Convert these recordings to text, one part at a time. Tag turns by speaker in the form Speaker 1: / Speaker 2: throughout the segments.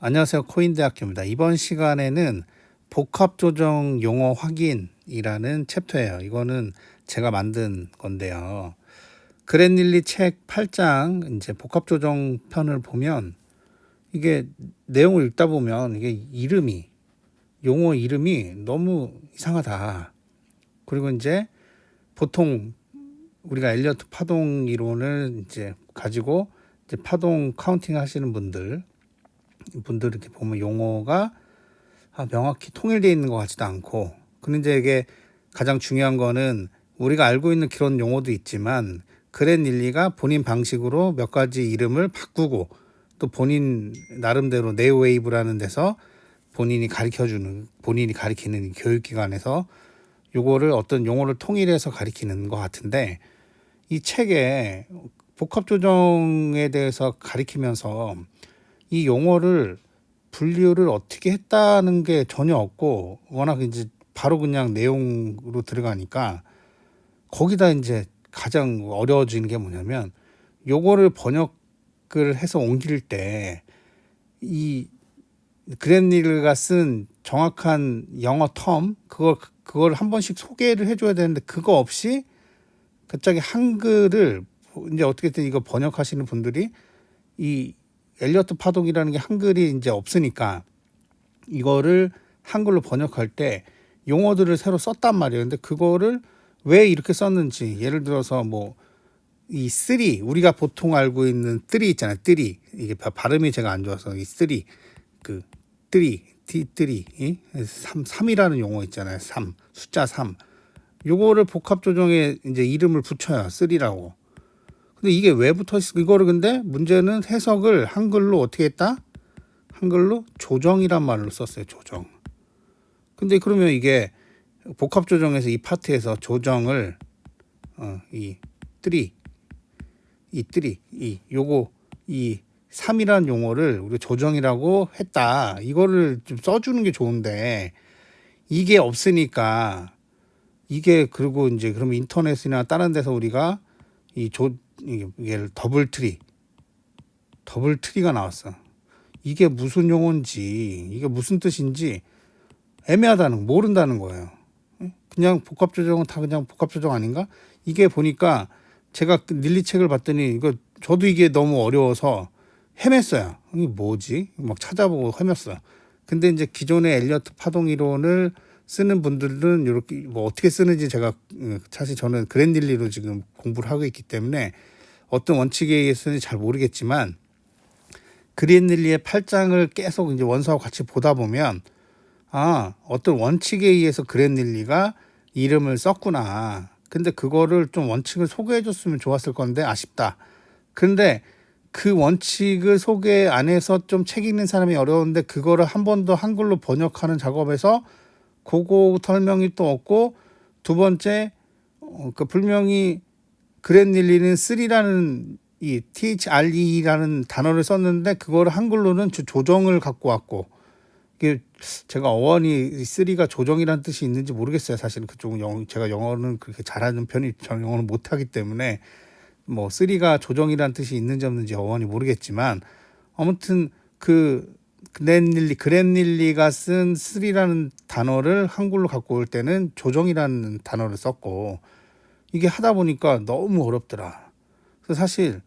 Speaker 1: 안녕하세요. 코인대학교입니다. 이번 시간에는 복합조정 용어 확인이라는 챕터예요. 이거는 제가 만든 건데요. 그랜릴리 책 8장 이제 복합조정 편을 보면 이게 내용을 읽다 보면 이게 용어 이름이 너무 이상하다. 그리고 이제 보통 우리가 엘리어트 파동 이론을 이제 가지고 이제 파동 카운팅 하시는 분들 이렇게 보면 용어가 명확히 통일되어 있는 것 같지도 않고, 그런데 이게 가장 중요한 거는 우리가 알고 있는 그런 용어도 있지만 그랜릴리가 본인 방식으로 몇 가지 이름을 바꾸고 또 본인 나름대로 네오웨이브라는 데서 본인이 가리키는 교육기관에서 요거를 어떤 용어를 통일해서 가리키는 것 같은데, 이 책에 복합조정에 대해서 가리키면서 이 용어를 분류를 어떻게 했다는 게 전혀 없고, 워낙 이제 바로 그냥 내용으로 들어가니까 거기다 이제 가장 어려워지는 게 뭐냐면, 요거를 번역을 해서 옮길 때 이 그랜릴리가 쓴 정확한 영어 텀 그걸 한 번씩 소개를 해줘야 되는데, 그거 없이 갑자기 한글을 이제 어떻게든 이거 번역하시는 분들이 이 엘리어트 파동이라는 게 한글이 이제 없으니까 이거를 한글로 번역할 때 용어들을 새로 썼단 말이에요. 근데 그거를 왜 이렇게 썼는지, 예를 들어서 뭐 이 쓰리, 우리가 보통 알고 있는 뜨리 있잖아요. 뜨리, 이게 발음이 제가 안 좋아서 이 쓰리, 그 뜨리, 뜨리, 3이라는 용어 있잖아요. 3, 숫자 3. 요거를 복합 조정에 이제 이름을 붙여요. 쓰리라고. 근데 이게 왜 붙어 있어? 이거를 근데 문제는 해석을 한글로 어떻게 했다? 한글로 조정이란 말로 썼어요. 조정. 근데 그러면 이게 복합 조정에서 이 파트에서 조정을 이 3이라는 용어를 우리 조정이라고 했다. 이거를 좀 써주는 게 좋은데 이게 없으니까, 이게 그리고 이제 그러면 인터넷이나 다른 데서 우리가 이게 더블 트리가 나왔어. 이게 무슨 용어인지, 이게 무슨 뜻인지 모른다는 거예요. 그냥 복합조정은 다 그냥 복합조정 아닌가? 이게 보니까 제가 릴리 책을 봤더니 저도 이게 너무 어려워서 헤맸어요. 이게 뭐지? 막 찾아보고 헤맸어요. 근데 이제 기존의 엘리어트 파동 이론을 쓰는 분들은 이렇게 뭐 어떻게 쓰는지, 제가 사실 저는 그랜릴리로 지금 공부를 하고 있기 때문에 어떤 원칙에 의해서는 잘 모르겠지만, 그랜릴리의 8장을 계속 이제 원서와 같이 보다 보면 어떤 원칙에 의해서 그랜릴리가 이름을 썼구나. 근데 그거를 좀 원칙을 소개해 줬으면 좋았을 건데 아쉽다. 근데 그 원칙을 소개 안 해서 좀 책 읽는 사람이 어려운데, 그거를 한 번 더 한글로 번역하는 작업에서 그거 설명이 또 없고, 두 번째 그 분명히 그랜릴리는 3라는 이 THRE라는 단어를 썼는데 그거를 한글로는 조정을 갖고 왔고, 이게 제가 어원이 3가 조정이라는 뜻이 있는지 모르겠어요. 사실은 그쪽은 제가 영어는 그렇게 잘하는 편이, 저는 영어를 못하기 때문에 뭐 3가 조정이라는 뜻이 있는지 없는지 어원이 모르겠지만, 아무튼 그 그랜릴리가 쓴 3라는 단어를 한글로 갖고 올 때는 조정이라는 단어를 썼고, 이게 하다 보니까 너무 어렵더라. 그래서 사실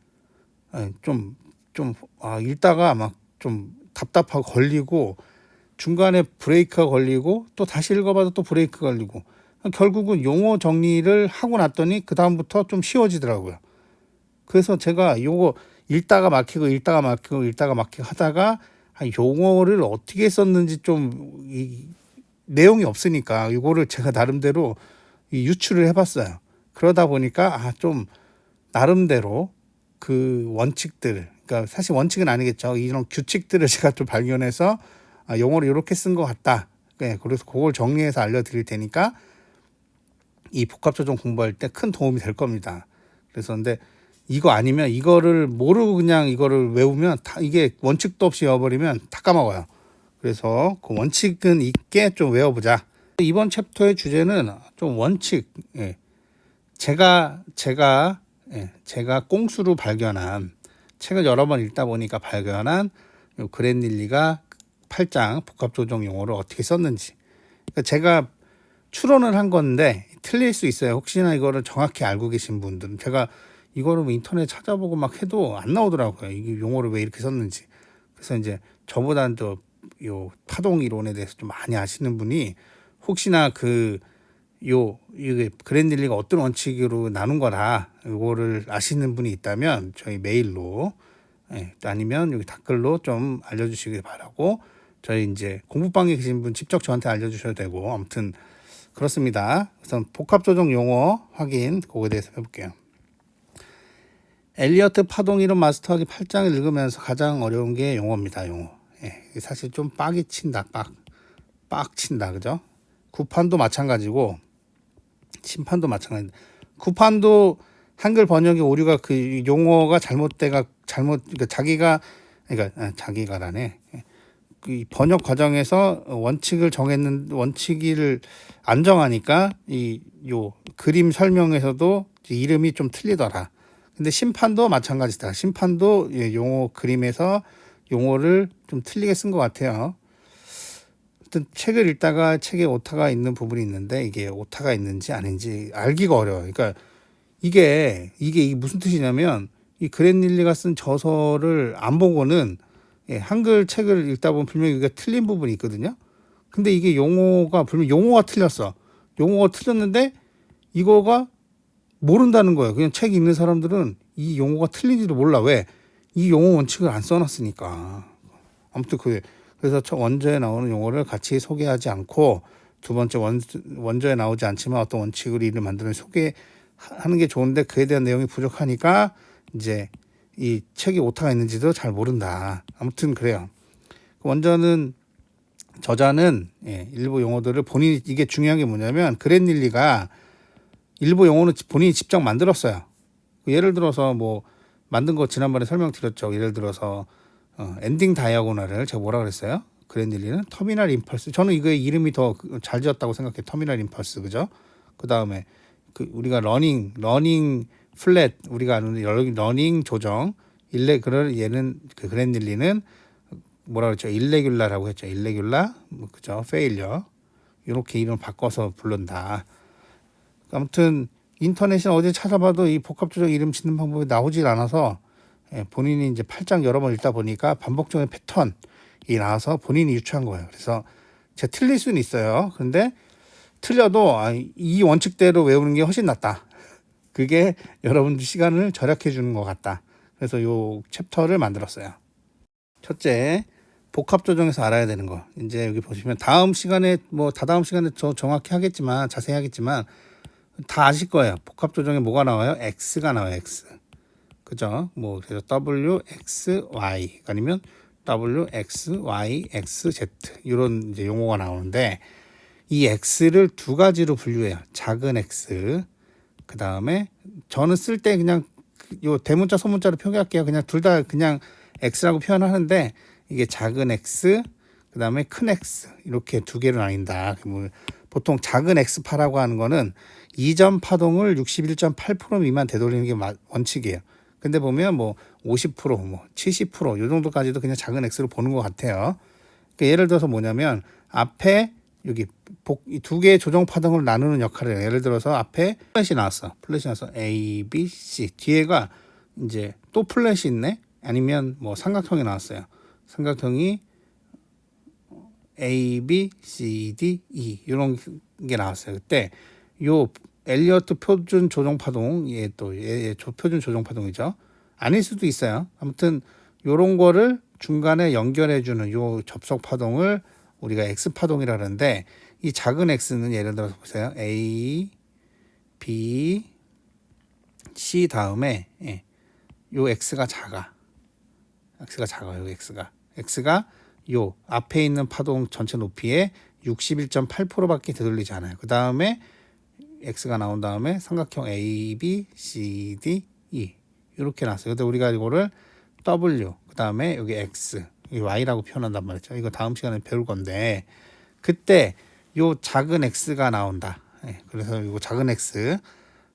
Speaker 1: 읽다가 막 좀 답답하고 걸리고, 중간에 브레이크가 걸리고 또 다시 읽어봐도 또 브레이크 걸리고, 결국은 용어 정리를 하고 났더니 그 다음부터 좀 쉬워지더라고요. 그래서 제가 요거 읽다가 막히고 하다가 용어를 어떻게 썼는지 좀 내용이 없으니까 이거를 제가 나름대로 유추를 해봤어요. 그러다 보니까 좀 나름대로 그 원칙들, 그러니까 사실 원칙은 아니겠죠. 이런 규칙들을 제가 좀 발견해서 용어를 이렇게 쓴 것 같다. 그래서 그걸 정리해서 알려드릴 테니까 이 복합조정 공부할 때 큰 도움이 될 겁니다. 그래서 근데 이거 아니면, 이거를 모르고 그냥 이거를 외우면 이게 원칙도 없이 외워버리면 다 까먹어요. 그래서 그 원칙은 있게 좀 외워보자. 이번 챕터의 주제는 좀 원칙. 제가 꽁수로 발견한, 책을 여러 번 읽다 보니까 발견한 요 그랜릴리가 8장 복합 조정 용어를 어떻게 썼는지. 그러니까 제가 추론을 한 건데 틀릴 수 있어요. 혹시나 이거를 정확히 알고 계신 분들은, 제가 이거를 뭐 인터넷 찾아보고 막 해도 안 나오더라고요. 이게 용어를 왜 이렇게 썼는지. 그래서 이제 저보다는 또 요 파동 이론에 대해서 좀 많이 아시는 분이 혹시나 이게 그랜릴리가 어떤 원칙으로 나눈 거라 이거를 아시는 분이 있다면 저희 메일로, 아니면 여기 댓글로 좀 알려주시길 바라고, 저희 이제 공부방에 계신 분 직접 저한테 알려주셔도 되고, 아무튼 그렇습니다. 우선 복합 조정 용어 확인, 그거에 대해서 해볼게요. 엘리어트 파동 이론 마스터하기 8장을 읽으면서 가장 어려운 게 용어입니다. 용어. 사실 좀 빡이 친다. 빡 친다. 그죠? 구판도 마찬가지고 심판도 마찬가지인데, 구판도 한글 번역의 오류가 그 용어가 그러니까 자기가라네. 그 번역 과정에서 원칙을 안 정하니까 요 그림 설명에서도 이름이 좀 틀리더라. 근데 심판도 마찬가지다. 심판도 용어 그림에서 용어를 좀 틀리게 쓴 것 같아요. 어떤 책을 읽다가 책에 오타가 있는 부분이 있는데 이게 오타가 있는지 아닌지 알기가 어려워요. 그러니까 이게 무슨 뜻이냐면, 이 그랜릴리가 쓴 저서를 안 보고는 한글 책을 읽다 보면 분명히 이게 틀린 부분이 있거든요. 근데 이게 분명 용어가 틀렸어. 용어가 틀렸는데 이거가 모른다는 거예요. 그냥 책 읽는 사람들은 이 용어가 틀린지도 몰라. 왜? 이 용어 원칙을 안 써놨으니까. 아무튼 그래서 원저에 나오는 용어를 같이 소개하지 않고, 두 번째 원저에 나오지 않지만 어떤 원칙으로 이를 만드는 소개하는 게 좋은데 그에 대한 내용이 부족하니까 이제 이 책에 오타가 있는지도 잘 모른다. 아무튼 그래요. 저자는 일부 용어들을 이게 중요한 게 뭐냐면, 그랜릴리가 일부 용어는 본인이 직접 만들었어요. 예를 들어서 뭐 만든 거 지난번에 설명드렸죠. 예를 들어서 엔딩 다이아고널을 제가 뭐라 그랬어요? 그랜릴리는 터미널 임펄스. 저는 이거의 이름이 더 잘 지었다고 생각해. 터미널 임펄스. 그죠? 그 다음에 우리가 러닝 플랫, 우리가 아는 러닝 조정 얘는 그랜릴리는 뭐라 그랬죠? 일레귤라라고 했죠. 일레귤라, 그죠? 페일려. 이렇게 이름 바꿔서 부른다. 아무튼 인터넷에 어디 찾아봐도 이 복합조정 이름 짓는 방법이 나오질 않아서, 본인이 이제 8장 여러 번 읽다 보니까 반복적인 패턴이 나와서 본인이 유추한 거예요. 그래서 제가 틀릴 수는 있어요. 근데 틀려도 이 원칙대로 외우는 게 훨씬 낫다. 그게 여러분들 시간을 절약해 주는 것 같다. 그래서 요 챕터를 만들었어요. 첫째, 복합조정에서 알아야 되는 거. 이제 여기 보시면 다다음 시간에 정확히 하겠지만, 자세히 하겠지만 다 아실 거예요. 복합조정에 뭐가 나와요? X가 나와요. X. 그죠? 그래서 W, X, Y 아니면 W, X, Y, X, Z 이런 이제 용어가 나오는데, 이 X를 두 가지로 분류해요. 작은 X. 그 다음에 저는 쓸 때 그냥 요 대문자 소문자로 표기할게요. 그냥 둘 다 그냥 X라고 표현하는데, 이게 작은 X, 그 다음에 큰 X 이렇게 두 개로 나뉜다. 보통 작은 X파라고 하는 거는 이전 파동을 61.8% 미만 되돌리는 게 원칙이에요. 근데 보면 50%, 70%요 정도까지도 그냥 작은 X로 보는 것 같아요. 그러니까 예를 들어서 뭐냐면, 앞에 여기 두 개의 조정 파동을 나누는 역할을 해요. 예를 들어서 앞에 플랫이 나왔어. A, B, C. 뒤에가 이제 또 플랫이 있네. 아니면 삼각형이 나왔어요. 삼각형이 A, B, C, D, E 이런 게 나왔어요. 그때 요 엘리어트 표준 조정 파동, 얘 표준 조정 파동이죠. 아닐 수도 있어요. 아무튼 요런 거를 중간에 연결해주는 요 접속 파동을 우리가 X 파동이라 하는데, 이 작은 X는 예를 들어서 보세요. A, B, C 다음에 요 X가 작아. X가 작아요. X가 요 앞에 있는 파동 전체 높이의 61.8%밖에 되돌리지 않아요. 그 다음에 X가 나온 다음에 삼각형 A, B, C, D, E 이렇게 나왔어요. 근데 우리가 이거를 W, 그 다음에 여기 X, Y라고 표현한단 말이죠. 이거 다음 시간에 배울 건데, 그때 요 작은 X가 나온다. 그래서 이거 작은 X.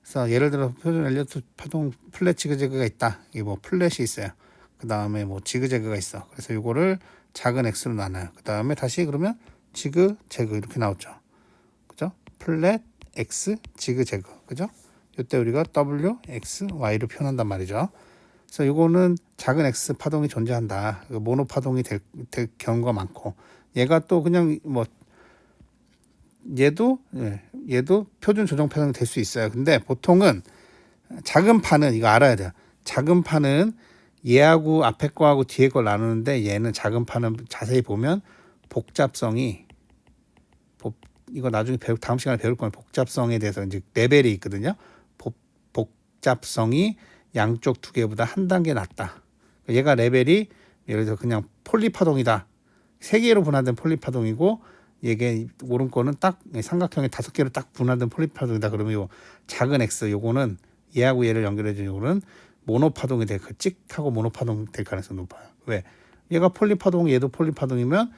Speaker 1: 그래서 예를 들어 표준 엘리어트 파동 플랫 지그재그가 있다. 이게 플랫이 있어요. 그 다음에 뭐 지그재그가 있어. 그래서 요거를 작은 x로 나눠요. 그 다음에 다시 그러면 지그재그 이렇게 나오죠. 그죠? 플랫 x 지그재그. 그죠? 이때 우리가 w x y로 표현한단 말이죠. 그래서 요거는 작은 x 파동이 존재한다. 모노 파동이 될 경우가 많고, 얘가 또 그냥 뭐 얘도 표준 조정 파동이 될 수 있어요. 근데 보통은 작은 판은 이거 알아야 돼요. 작은 판은 얘하고 앞에 거하고 뒤에 걸 나누는데, 얘는 작은 판은 자세히 보면 복잡성이 이거 나중에 다음 시간에 배울 거는 복잡성에 대해서 이제 레벨이 있거든요. 복잡성이 양쪽 두 개보다 한 단계 낮다. 얘가 레벨이 예를 들어 그냥 폴리파동이다. 세 개로 분할된 폴리파동이고, 이게 오른 거는 딱 삼각형의 5개로 딱 분할된 폴리파동이다. 그러면 요 작은 x 요거는 얘하고 얘를 연결해 주는 요거는 모노파동이 될, 그 찍하고 모노파동 될 가능성이 높아요. 왜? 얘가 폴리파동, 얘도 폴리파동이면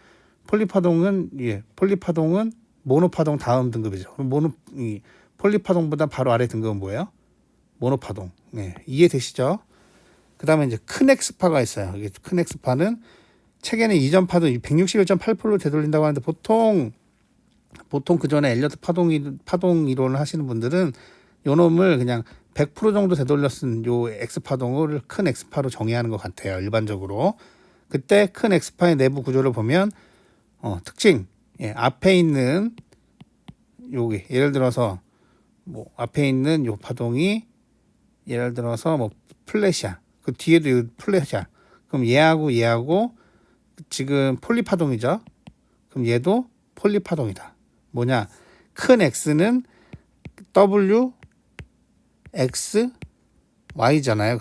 Speaker 1: 폴리파동은 모노파동 다음 등급이죠. 이 폴리파동보다 바로 아래 등급은 뭐예요? 모노파동. 네, 이해되시죠? 그 다음에 이제 큰 엑스파가 있어요. 이게 큰 엑스파는 책에는 이전 파동 161.8%로 되돌린다고 하는데, 보통 그 전에 엘리어트 파동 이론을 하시는 분들은 요 놈을 그냥 100% 정도 되돌려 쓴 요 엑스파동을 큰 엑스파로 정의하는 것 같아요. 일반적으로. 그때 큰 엑스파의 내부 구조를 보면 특징, 앞에 있는 여기 예를 들어서 뭐 앞에 있는 요 파동이 예를 들어서 뭐 플랫이야. 그 뒤에도 플랫이야. 그럼 얘하고 지금 폴리파동이죠. 그럼 얘도 폴리파동이다. 뭐냐? 큰 X는 W X Y잖아요.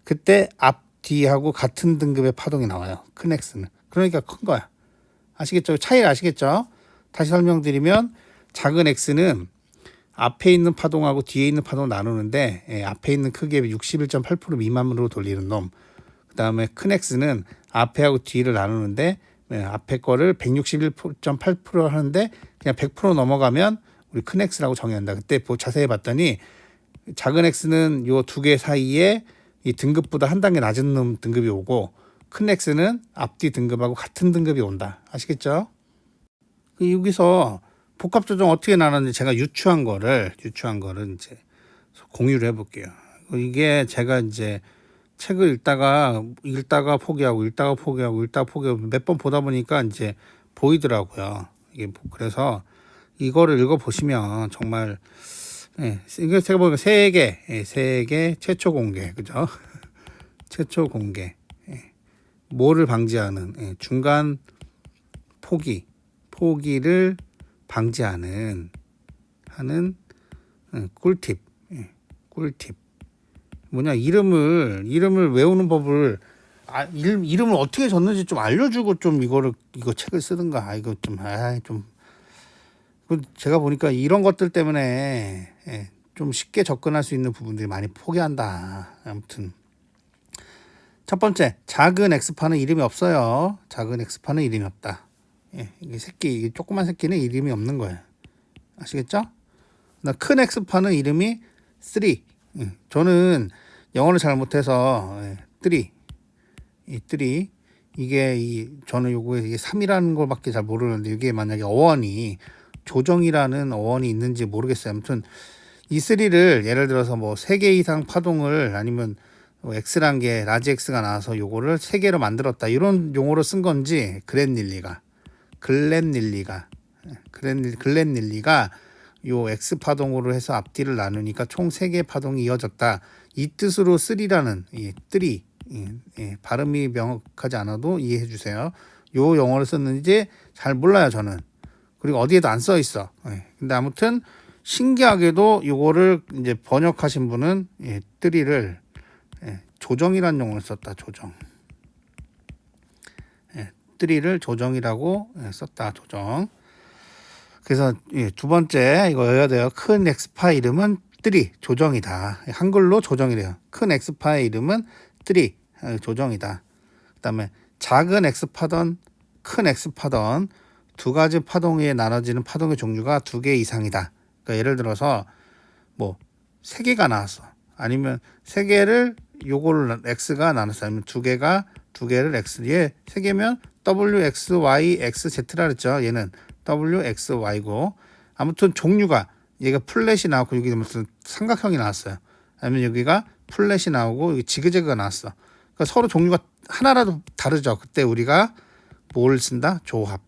Speaker 1: 그때 앞 뒤하고 같은 등급의 파동이 나와요. 큰 X는. 그러니까 큰 거야. 아시겠죠? 차이를 아시겠죠? 다시 설명드리면 작은 X는 앞에 있는 파동하고 뒤에 있는 파동을 나누는데, 앞에 있는 크기의 61.8% 미만으로 돌리는 놈. 그 다음에 큰 X는 앞에하고 뒤를 나누는데, 앞에 거를 161.8% 하는데 그냥 100% 넘어가면 우리 큰 X라고 정의한다. 그때 자세히 봤더니 작은 X는 요 두 개 사이에 이 등급보다 한 단계 낮은 놈 등급이 오고, 큰 X는 앞뒤 등급하고 같은 등급이 온다. 아시겠죠? 여기서 복합 조정 어떻게 나눴는지 제가 유추한 거를 이제 공유를 해볼게요. 이게 제가 이제 책을 읽다가 포기하고 몇 번 보다 보니까 이제 보이더라고요. 이게 그래서 이거를 읽어보시면 정말, 이게 제가 보니까 세계 최초 공개, 그죠? 최초 공개. 뭐를 방지하는, 중간 포기를 방지하는 꿀팁. 뭐냐, 이름을 외우는 법을, 이름을 어떻게 줬는지 좀 알려주고 좀 이거 책을 쓰든가. 제가 보니까 이런 것들 때문에 좀 쉽게 접근할 수 있는 부분들이 많이 포기한다. 아무튼 첫 번째, 작은 엑스파는 이름이 없어요. 작은 엑스파는 이름이 없다. 이게 조그만 새끼는 이름이 없는 거예요. 아시겠죠? 큰 엑스파는 이름이 3. 저는 영어를 잘 못해서 3. 저는 이게 3이라는 걸밖에 잘 모르는데, 이게 만약에 어원이 조정이라는 어원이 있는지 모르겠어요. 아무튼 이 3를 예를 들어서 뭐 3개 이상 파동을, 아니면 X란 게 라지 X가 나와서 요거를 3개로 만들었다, 이런 용어로 쓴 건지, 글렌닐리가 요 X 파동으로 해서 앞뒤를 나누니까 총 3개의 파동이 이어졌다, 이 뜻으로 3라는 발음이 명확하지 않아도 이해해 주세요. 요 용어를 썼는지 잘 몰라요, 저는. 그리고 어디에도 안 써 있어. 근데 아무튼 신기하게도 요거를 이제 번역하신 분은 3를 조정이라는 용어를 썼다. 조정. 3를 조정이라고 썼다. 조정. 그래서 두 번째 이거 외워야 돼요. 큰 엑스파 이름은 3 조정이다. 한글로 조정이래요. 큰 엑스파의 이름은 3 조정이다. 그다음에 작은 엑스파던 큰 엑스파던 두 가지 파동에 나눠지는 파동의 종류가 2개 이상이다. 그러니까 예를 들어서 뭐 3개가 나왔어. 아니면 3개를 요거를 x가 나눴어요. 아니면 두 개를 x, 얘 세 개면 w, x, y, x, z라 그랬죠. 얘는 w, x, y고, 아무튼 종류가 얘가 플랫이 나왔고 여기 무슨 삼각형이 나왔어요. 아니면 여기가 플랫이 나오고 여기 지그재그가 나왔어. 그러니까 서로 종류가 하나라도 다르죠. 그때 우리가 뭘 쓴다? 조합.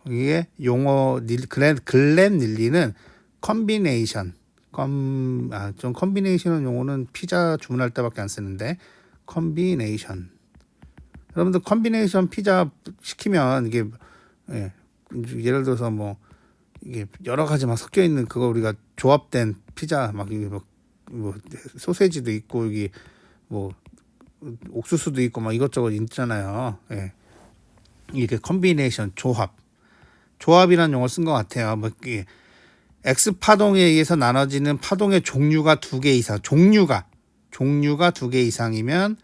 Speaker 1: 이게 용어 글렌 릴리는 컨비네이션. 좀 컨비네이션 용어는 피자 주문할 때밖에 안 쓰는데 컨비네이션. 여러분들 컨비네이션 피자 시키면 이게 예를 들어서 뭐 이게 여러 가지 막 섞여 있는 그거 우리가 조합된 피자 막 이게 뭐 소세지도 있고 여기 뭐 옥수수도 있고 막 이것저것 있잖아요. 예. 이게 컨비네이션 조합이라는 용어를 쓴 것 같아요. 뭐 이게 X 파동에 의해서 나눠지는 파동의 종류가 두 개 이상, 종류가 두 개 이상이면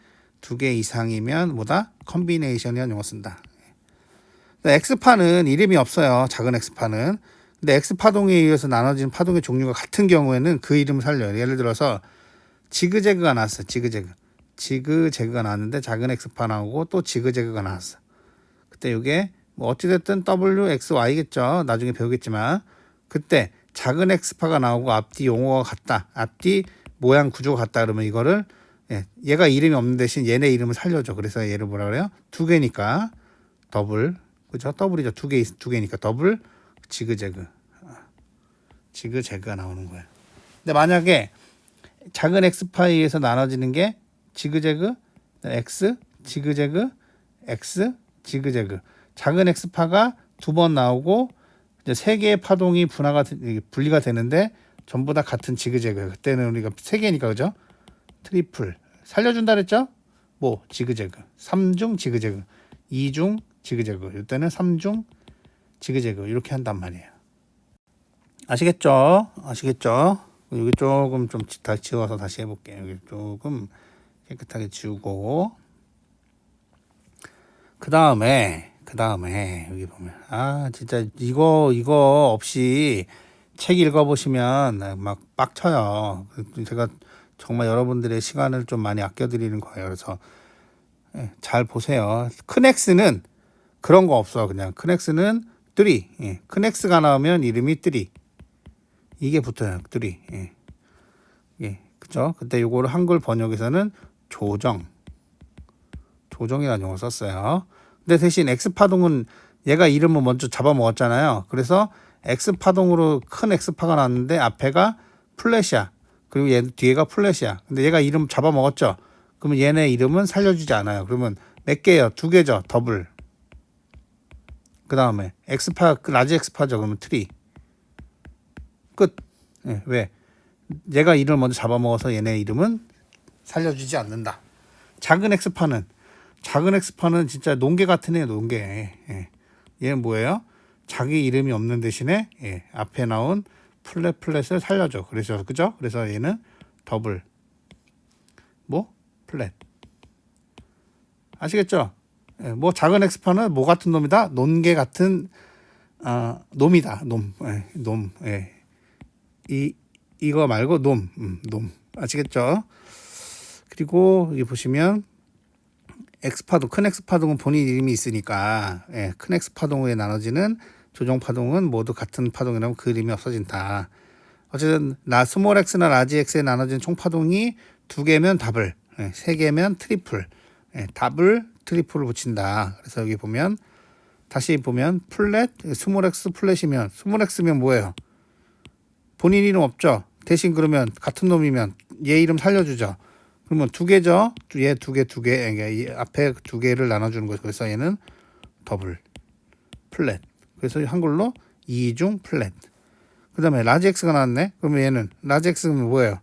Speaker 1: 뭐다? 컨비네이션이라는 용어 쓴다. X파는 이름이 없어요. 작은 X파는. 근데 X파동에 의해서 나눠지는 파동의 종류가 같은 경우에는 그 이름을 살려요. 예를 들어서 지그재그가 나왔어. 지그재그가 나왔는데 작은 X파 나오고 또 지그재그가 나왔어. 그때 이게 뭐 어찌됐든 W, X, Y겠죠. 나중에 배우겠지만 그때 작은 X파가 나오고 앞뒤 용어가 같다. 앞뒤 모양 구조가 같다. 그러면 이거를 얘가 이름이 없는 대신 얘네 이름을 살려줘. 그래서 얘를 뭐라 그래요? 두 개니까 더블, 그죠? 더블이죠. 두 개니까 더블 지그재그가 나오는 거예요. 근데 만약에 작은 X파에 의해서 나눠지는 게 지그재그, X, 지그재그, X, 지그재그. 작은 X파가 두 번 나오고 이제 세 개의 파동이 분리가 되는데 전부 다 같은 지그재그. 그때는 우리가 세 개니까 그죠? 트리플 살려준다 그랬죠? 뭐 지그재그. 3중 지그재그. 2중 지그재그. 이때는 3중 지그재그. 이렇게 한단 말이에요. 아시겠죠? 여기 조금 좀 다시 지워서 다시 해볼게요. 여기 조금 깨끗하게 지우고 그 다음에 여기 보면 진짜 이거 없이 책 읽어보시면 막 빡쳐요. 제가 정말 여러분들의 시간을 좀 많이 아껴드리는 거예요. 그래서 잘 보세요. 큰 X는 그런 거 없어. 그냥 큰 X는 3. 큰 X가 나오면 이름이 3. 이게 붙어요. 3. 그죠? 그때 요거를 한글 번역에서는 조정이라는 용어 썼어요. 근데 대신 X파동은 얘가 이름을 먼저 잡아먹었잖아요. 그래서 X파동으로 큰 X파가 나왔는데 앞에가 플랫이야. 그리고 얘 뒤에가 플랫이야. 근데 얘가 이름 잡아먹었죠. 그러면 얘네 이름은 살려주지 않아요. 그러면 몇 개예요? 두 개죠. 더블. 그 다음에 X파, 라지 X파죠. 그러면 3. 끝. 왜? 얘가 이름을 먼저 잡아먹어서 얘네 이름은 살려주지 않는다. 작은 X파는 진짜 농개 같은 애예요. 농개. 얘는 뭐예요? 자기 이름이 없는 대신에 앞에 나온 플랫을 살려줘. 그래서 그죠? 그래서 얘는 더블 플랫. 아시겠죠? 뭐 작은 X파는 뭐 같은 놈이다? 논개 같은 놈이다. 놈. 이거 말고 놈. 아시겠죠? 그리고 여기 보시면 X파동, 큰 X파동은 본인 이름이 있으니까 큰 X파동에 나눠지는 조정파동은 모두 같은 파동이라면 그 이름이 없어진다. 어쨌든 스몰 X나 라지 X에 나눠진 총파동이 두 개면 더블, 세 개면 트리플, 더블, 트리플을 붙인다. 그래서 여기 보면 다시 보면 플랫, 스몰 X 플랫이면 스몰 X면 뭐예요? 본인 이름 없죠? 대신 그러면 같은 놈이면 얘 이름 살려주죠. 그러면 두 개죠. 얘 두 개. 앞에 두 개를 나눠주는 거죠. 그래서 얘는 더블, 플랫. 그래서 한글로 2중 플랫. 그 다음에 라지 X가 나왔네. 그러면 얘는 라지 X는 뭐예요?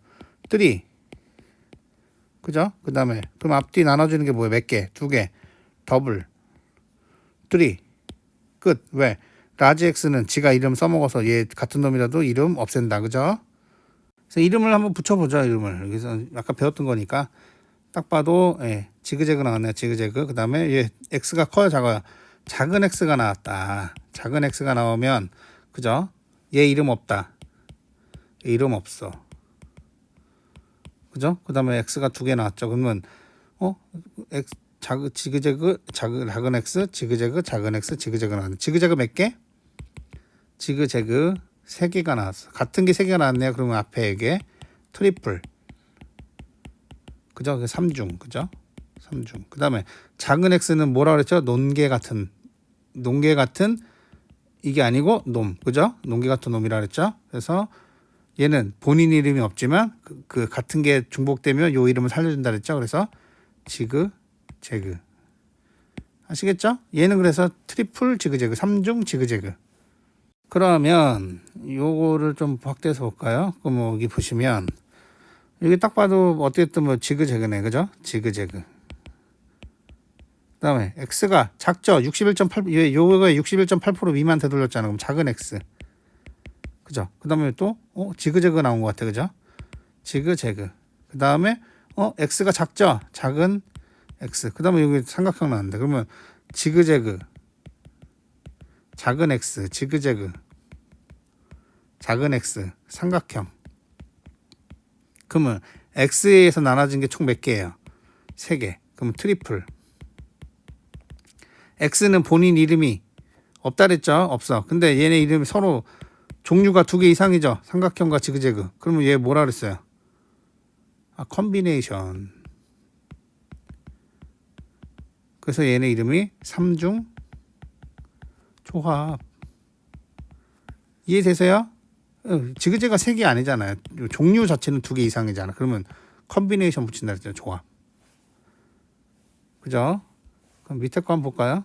Speaker 1: 3. 그죠? 그 다음에 그럼 앞뒤 나눠주는 게 뭐예요? 몇 개? 두 개. 더블, 3. 끝. 왜? 라지 X는 지가 이름 써먹어서 얘 같은 놈이라도 이름 없앤다. 그죠? 그래서 이름을 한번 붙여보죠. 이름을. 여기서 아까 배웠던 거니까 딱 봐도 지그재그 나왔네요. 지그재그. 그 다음에 얘 X가 커요? 작아요? 작은 X가 나왔다. 작은 X가 나오면 그죠? 얘 이름 없다. 얘 이름 없어. 그죠? 그 다음에 x가 2개 나왔죠. 그러면 x 지그재그 작은 x 지그재그 작은 x 지그재그 나왔네. 지그재그 몇 개? 지그재그 3개가 나왔어. 같은 게 3개가 나왔네요. 그러면 앞에 이게 트리플. 그죠? 3중. 그죠? 3중. 그 다음에 작은 x는 뭐라 그랬죠? 논개 같은 이게 아니고 놈. 그죠? 논개 같은 놈이라 그랬죠? 그래서 얘는 본인 이름이 없지만 그 같은 게 중복되면 요 이름을 살려준다 그랬죠? 그래서 지그재그. 아시겠죠? 얘는 그래서 트리플 지그재그, 3중 지그재그. 그러면 요거를 좀 확대해서 볼까요? 그럼 여기 보시면 여기 딱 봐도 어쨌든 뭐 지그재그네. 그죠? 지그재그. 그다음에 x가 작죠. 61.8 요거가 61.8% 미만 되돌렸잖아. 그럼 작은 x. 그죠? 그다음에 또 지그재그 나온 것 같아. 그죠? 지그재그. 그다음에 x가 작죠. 작은 x. 그다음에 여기 삼각형 나왔는데 그러면 지그재그 작은 x 지그재그 작은 x 삼각형. 그러면 x에서 나눠진 게 총 몇 개예요? 3개. 그러면 트리플. x는 본인 이름이 없다 그랬죠? 없어. 근데 얘네 이름이 서로 종류가 2개 이상이죠? 삼각형과 지그재그. 그러면 얘 뭐라 그랬어요? 컨비네이션. 그래서 얘네 이름이 3중 조합. 이해되세요? 지그재그가 3개 아니잖아요. 종류 자체는 2개 이상이잖아. 그러면 컨비네이션 붙인다 그랬죠. 조합. 그죠? 그럼 밑에 거 한번 볼까요?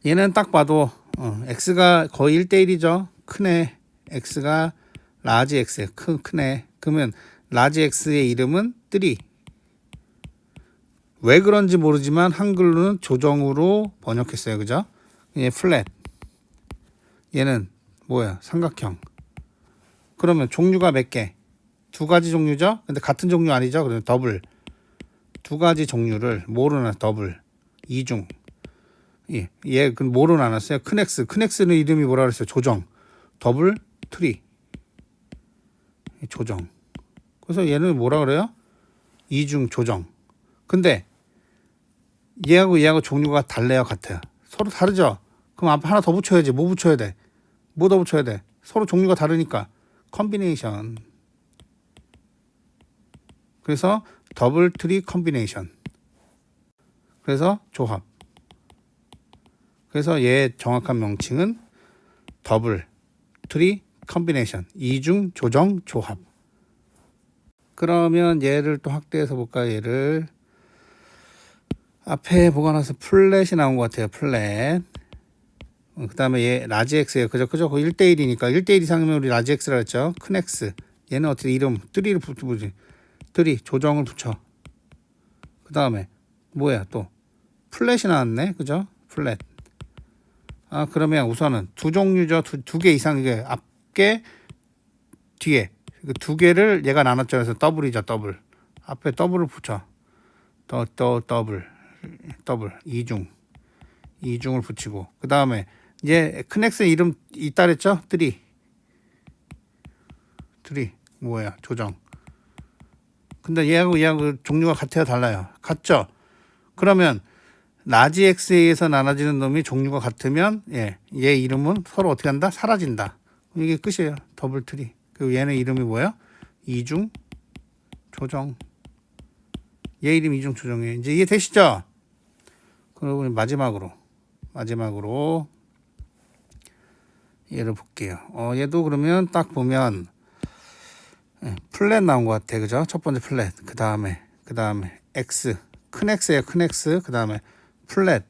Speaker 1: 얘는 딱 봐도 x가 거의 1대1이죠. 큰애. x가 라지 x예요. 큰애. 그러면 라지 x의 이름은 3. 왜 그런지 모르지만 한글로는 조정으로 번역했어요. 그죠? 얘 플랫. 얘는 뭐야? 삼각형. 그러면 종류가 몇 개? 2가지 종류죠? 근데 같은 종류 아니죠? 그러면 더블. 2가지 종류를 뭐로 나눴? 더블. 2중. 얘 뭐로 나눴어요? 큰 x. 큰 x는 이름이 뭐라 그랬어요? 조정. 더블 트리. 조정. 그래서 얘는 뭐라 그래요? 2중 조정. 근데 얘하고 종류가 달래요? 같아요? 서로 다르죠? 그럼 앞에 하나 더 붙여야지. 뭐 붙여야 돼? 뭐 더 붙여야 돼? 서로 종류가 다르니까 컨비네이션. 그래서 더블 트리 컨비네이션. 그래서 조합. 그래서 얘 정확한 명칭은 더블 트리 컨비네이션. 2중 조정 조합. 그러면 얘를 또 확대해서 볼까요? 얘를 앞에 보관해서 플랫이 나온 것 같아요. 플랫. 그 다음에 얘 라지 x예요. 그죠? 1대1이니까 1대1 이상이면 우리 라지 x라 했죠. 큰 x. 얘는 어떻게 이름 3를 붙이지? 3 조정을 붙여. 그 다음에 뭐야 또 플랫이 나왔네. 그죠? 플랫. 그러면 우선은 2종류죠. 두 개 이상. 이게 앞에 뒤에 2개를 얘가 나눴죠. 그래서 더블이죠. 더블. 앞에 더블을 붙여. 더블 2중을 붙이고 그 다음에 얘 큰 x 이름 있다 그랬죠? 3 뭐야? 조정. 근데 얘하고 종류가 같아요? 달라요? 같죠? 그러면 라지 x에 의해서 나눠지는 놈이 종류가 같으면 얘 이름은 서로 어떻게 한다? 사라진다. 이게 끝이에요. 더블 트리. 그리고 얘는 이름이 뭐예요? 2중 조정. 얘 이름 2중 조정이에요. 이제 이해되시죠? 그리고 마지막으로 얘를 볼게요. 얘도 그러면 딱 보면 플랫 나온 것 같아. 그죠? 첫 번째 플랫. 그 다음에 x. 큰 x예요. 큰 x. 그 다음에 플랫.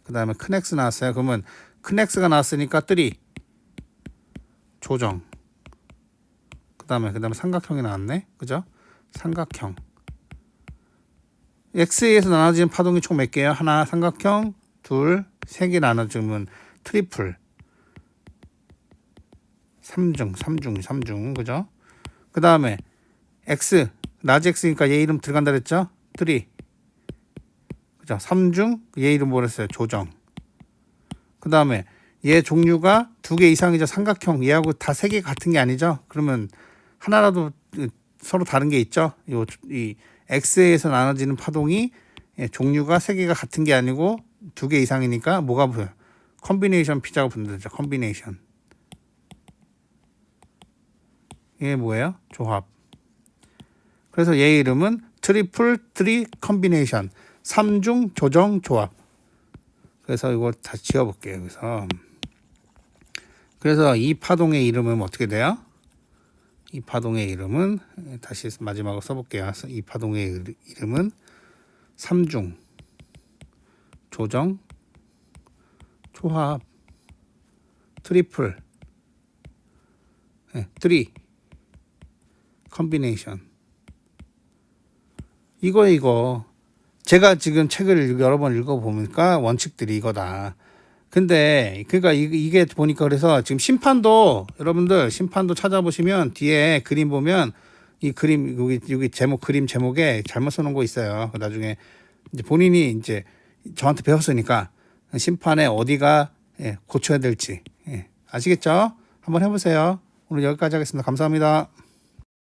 Speaker 1: 그 다음에 큰 x 나왔어요. 그러면 큰 x가 나왔으니까 3 조정. 그 다음에 삼각형이 나왔네. 그죠? 삼각형. x에 의해서 나눠지는 파동이 총 몇 개예요? 하나 삼각형, 둘, 3개 나눠주면 트리플. 3중. 그죠? 그 다음에 x, 라지 x니까 얘 이름 들어간다 그랬죠? 3. 그죠? 3중, 얘 이름 뭐랬어요? 조정. 그 다음에 얘 종류가 두 개 이상이죠. 삼각형. 얘하고 다 세 개 같은 게 아니죠. 그러면 하나라도 서로 다른 게 있죠. 이 X에서 나눠지는 파동이 종류가 세 개가 같은 게 아니고 두 개 이상이니까 뭐가 보여요? 컨비네이션 P자가 붙는다죠. 컨비네이션. 이게 뭐예요? 조합. 그래서 얘 이름은 트리플 트리 컨비네이션. 3중 조정 조합. 그래서 이거 다시 지어볼게요. 그래서 이 파동의 이름은 어떻게 돼요? 이 파동의 이름은 다시 마지막으로 써볼게요. 이 파동의 이름은 3중 조정 조합 트리플 트리 컨비네이션. 이거 제가 지금 책을 여러 번 읽어보니까 원칙들이 이거다. 근데 그러니까 이게 보니까 그래서 지금 심판도 여러분들 심판도 찾아보시면 뒤에 그림 보면 이 그림 여기 제목 그림 제목에 잘못 써놓은 거 있어요. 나중에 이제 본인이 이제 저한테 배웠으니까 심판에 어디가 고쳐야 될지 아시겠죠? 한번 해보세요. 오늘 여기까지 하겠습니다. 감사합니다.